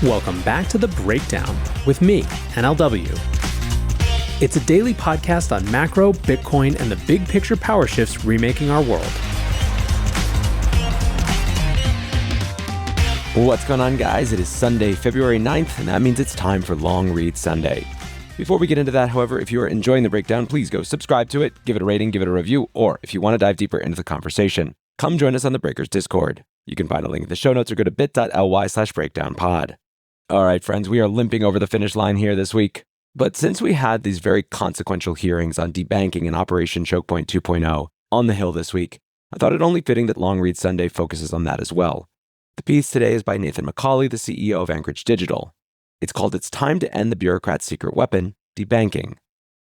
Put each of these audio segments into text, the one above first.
Welcome back to The Breakdown with me, NLW. It's a daily podcast on macro, Bitcoin, and the big picture power shifts remaking our world. What's going on, guys? It is Sunday, February 9th, and that means it's time for Long Read Sunday. Before we get into that, however, if you are enjoying The Breakdown, please go subscribe to it, give it a rating, give it a review, or if you want to dive deeper into the conversation, come join us on the Breakers Discord. You can find a link in the show notes or go to bit.ly/breakdownpod. All right, friends, we are limping over the finish line here this week. But since we had these very consequential hearings on debanking and Operation Choke Point 2.0 on the Hill this week, I thought it only fitting that Long Read Sunday focuses on that as well. The piece today is by Nathan McCauley, the CEO of Anchorage Digital. It's called "It's Time to End the Bureaucrat's Secret Weapon, Debanking."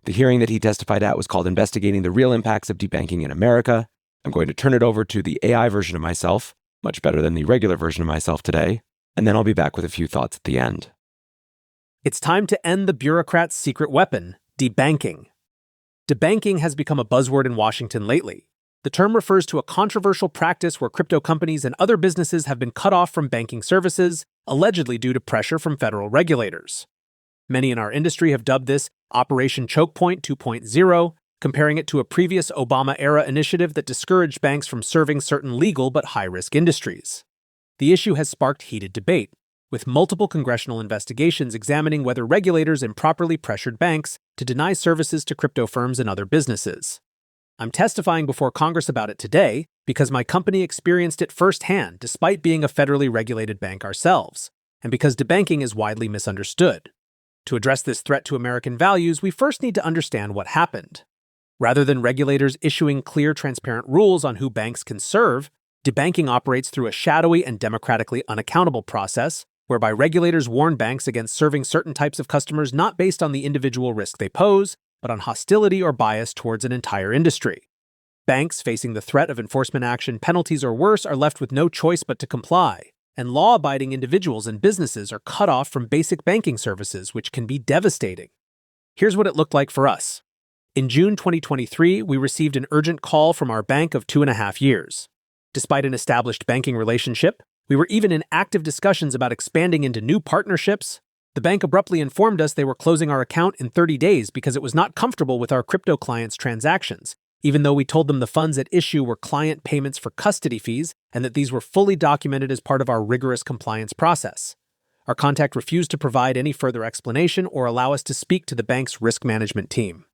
The hearing that he testified at was called "Investigating the Real Impacts of Debanking in America." I'm going to turn it over to the AI version of myself, much better than the regular version of myself today, and then I'll be back with a few thoughts at the end. It's time to end the bureaucrat's secret weapon, debanking. Debanking has become a buzzword in Washington lately. The term refers to a controversial practice where crypto companies and other businesses have been cut off from banking services, allegedly due to pressure from federal regulators. Many in our industry have dubbed this Operation Choke Point 2.0, comparing it to a previous Obama-era initiative that discouraged banks from serving certain legal but high-risk industries. The issue has sparked heated debate, with multiple congressional investigations examining whether regulators improperly pressured banks to deny services to crypto firms and other businesses. I'm testifying before Congress about it today because my company experienced it firsthand despite being a federally regulated bank ourselves, and because debanking is widely misunderstood. To address this threat to American values, we first need to understand what happened. Rather than regulators issuing clear, transparent rules on who banks can serve, debanking operates through a shadowy and democratically unaccountable process whereby regulators warn banks against serving certain types of customers not based on the individual risk they pose, but on hostility or bias towards an entire industry. Banks facing the threat of enforcement action, penalties, or worse are left with no choice but to comply, and law-abiding individuals and businesses are cut off from basic banking services, which can be devastating. Here's what it looked like for us. In June 2023, we received an urgent call from our bank of 2.5 years. Despite an established banking relationship, we were even in active discussions about expanding into new partnerships. The bank abruptly informed us they were closing our account in 30 days because it was not comfortable with our crypto clients' transactions, even though we told them the funds at issue were client payments for custody fees and that these were fully documented as part of our rigorous compliance process. Our contact refused to provide any further explanation or allow us to speak to the bank's risk management team.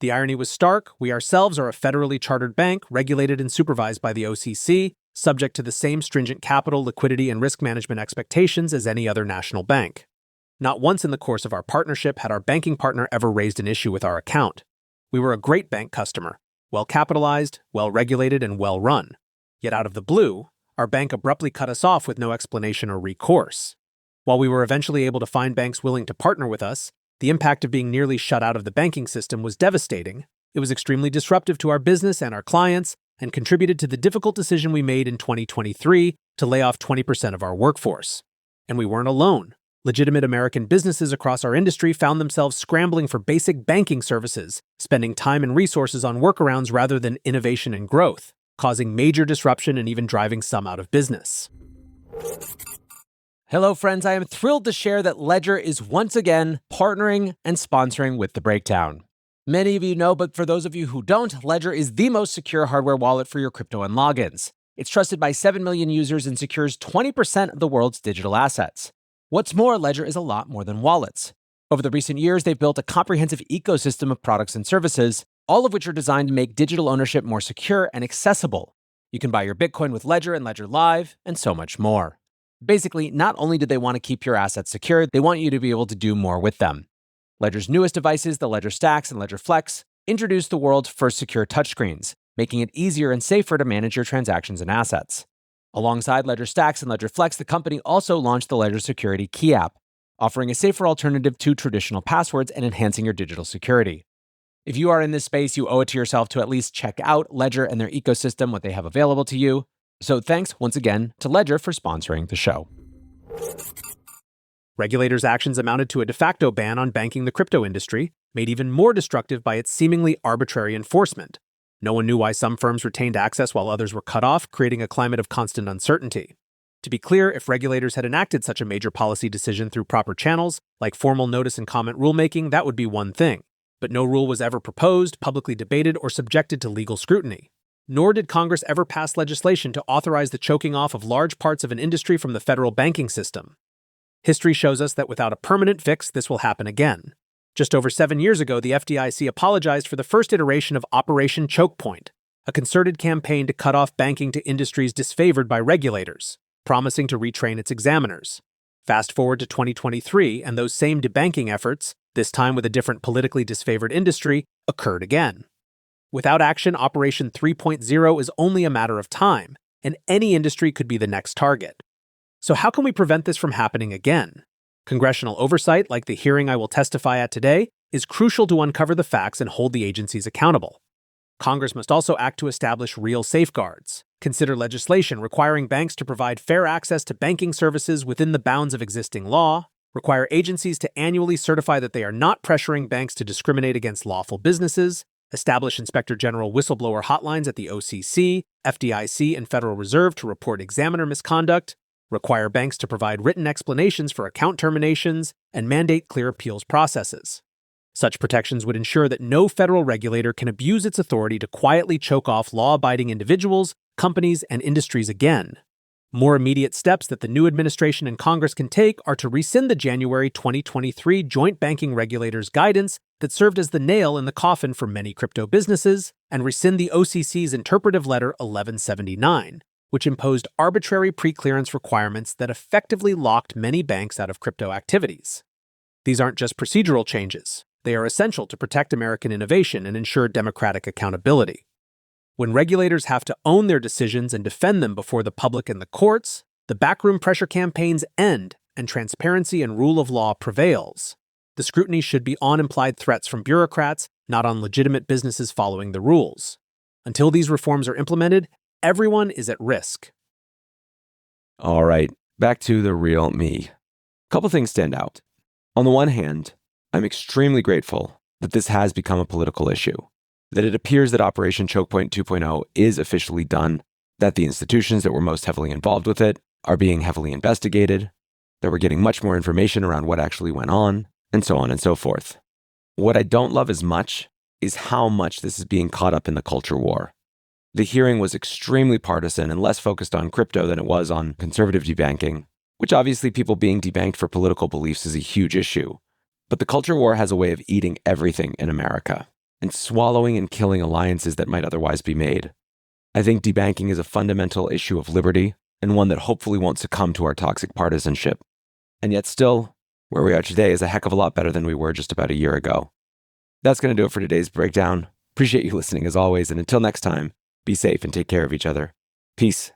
The irony was stark. We ourselves are a federally chartered bank, regulated and supervised by the OCC, subject to the same stringent capital, liquidity, and risk management expectations as any other national bank. Not once in the course of our partnership had our banking partner ever raised an issue with our account. We were a great bank customer, well-capitalized, well-regulated, and well-run. Yet out of the blue, our bank abruptly cut us off with no explanation or recourse. While we were eventually able to find banks willing to partner with us, the impact of being nearly shut out of the banking system was devastating. It was extremely disruptive to our business and our clients, and contributed to the difficult decision we made in 2023 to lay off 20% of our workforce. And we weren't alone. Legitimate American businesses across our industry found themselves scrambling for basic banking services, spending time and resources on workarounds rather than innovation and growth, causing major disruption and even driving some out of business. Hello, friends. I am thrilled to share that Ledger is once again partnering and sponsoring with The Breakdown. Many of you know, but for those of you who don't, Ledger is the most secure hardware wallet for your crypto and logins. It's trusted by 7 million users and secures 20% of the world's digital assets. What's more, Ledger is a lot more than wallets. Over the recent years, they've built a comprehensive ecosystem of products and services, all of which are designed to make digital ownership more secure and accessible. You can buy your Bitcoin with Ledger and Ledger Live, and so much more. Basically, not only do they want to keep your assets secure, they want you to be able to do more with them. Ledger's newest devices, the Ledger Stacks and Ledger Flex, introduced the world's first secure touchscreens, making it easier and safer to manage your transactions and assets. Alongside Ledger Stacks and Ledger Flex, the company also launched the Ledger Security Key app, offering a safer alternative to traditional passwords and enhancing your digital security. If you are in this space, you owe it to yourself to at least check out Ledger and their ecosystem, what they have available to you. So thanks once again to Ledger for sponsoring the show. Regulators' actions amounted to a de facto ban on banking the crypto industry, made even more destructive by its seemingly arbitrary enforcement. No one knew why some firms retained access while others were cut off, creating a climate of constant uncertainty. To be clear, if regulators had enacted such a major policy decision through proper channels, like formal notice and comment rulemaking, that would be one thing. But no rule was ever proposed, publicly debated, or subjected to legal scrutiny. Nor did Congress ever pass legislation to authorize the choking off of large parts of an industry from the federal banking system. History shows us that without a permanent fix, this will happen again. Just over 7 years ago, the FDIC apologized for the first iteration of Operation Choke Point, a concerted campaign to cut off banking to industries disfavored by regulators, promising to retrain its examiners. Fast forward to 2023, and those same debanking efforts, this time with a different politically disfavored industry, occurred again. Without action, Operation 3.0 is only a matter of time, and any industry could be the next target. So how can we prevent this from happening again? Congressional oversight, like the hearing I will testify at today, is crucial to uncover the facts and hold the agencies accountable. Congress must also act to establish real safeguards, consider legislation requiring banks to provide fair access to banking services within the bounds of existing law, require agencies to annually certify that they are not pressuring banks to discriminate against lawful businesses, establish Inspector General whistleblower hotlines at the OCC, FDIC, and Federal Reserve to report examiner misconduct, require banks to provide written explanations for account terminations, and mandate clear appeals processes. Such protections would ensure that no federal regulator can abuse its authority to quietly choke off law-abiding individuals, companies, and industries again. More immediate steps that the new administration and Congress can take are to rescind the January 2023 Joint Banking Regulators guidance that served as the nail in the coffin for many crypto businesses, and rescind the OCC's Interpretive Letter 1179, which imposed arbitrary pre-clearance requirements that effectively locked many banks out of crypto activities. These aren't just procedural changes. They are essential to protect American innovation and ensure democratic accountability. When regulators have to own their decisions and defend them before the public and the courts, the backroom pressure campaigns end and transparency and rule of law prevails. The scrutiny should be on implied threats from bureaucrats, not on legitimate businesses following the rules. Until these reforms are implemented, everyone is at risk. All right, back to the real me. A couple things stand out. On the one hand, I'm extremely grateful that this has become a political issue, that it appears that Operation Choke Point 2.0 is officially done, that the institutions that were most heavily involved with it are being heavily investigated, that we're getting much more information around what actually went on, and so on and so forth. What I don't love as much is how much this is being caught up in the culture war. The hearing was extremely partisan and less focused on crypto than it was on conservative debanking, which obviously people being debanked for political beliefs is a huge issue. But the culture war has a way of eating everything in America and swallowing and killing alliances that might otherwise be made. I think debanking is a fundamental issue of liberty and one that hopefully won't succumb to our toxic partisanship. And yet still, where we are today is a heck of a lot better than we were just about a year ago. That's going to do it for today's breakdown. Appreciate you listening as always, and until next time, be safe and take care of each other. Peace.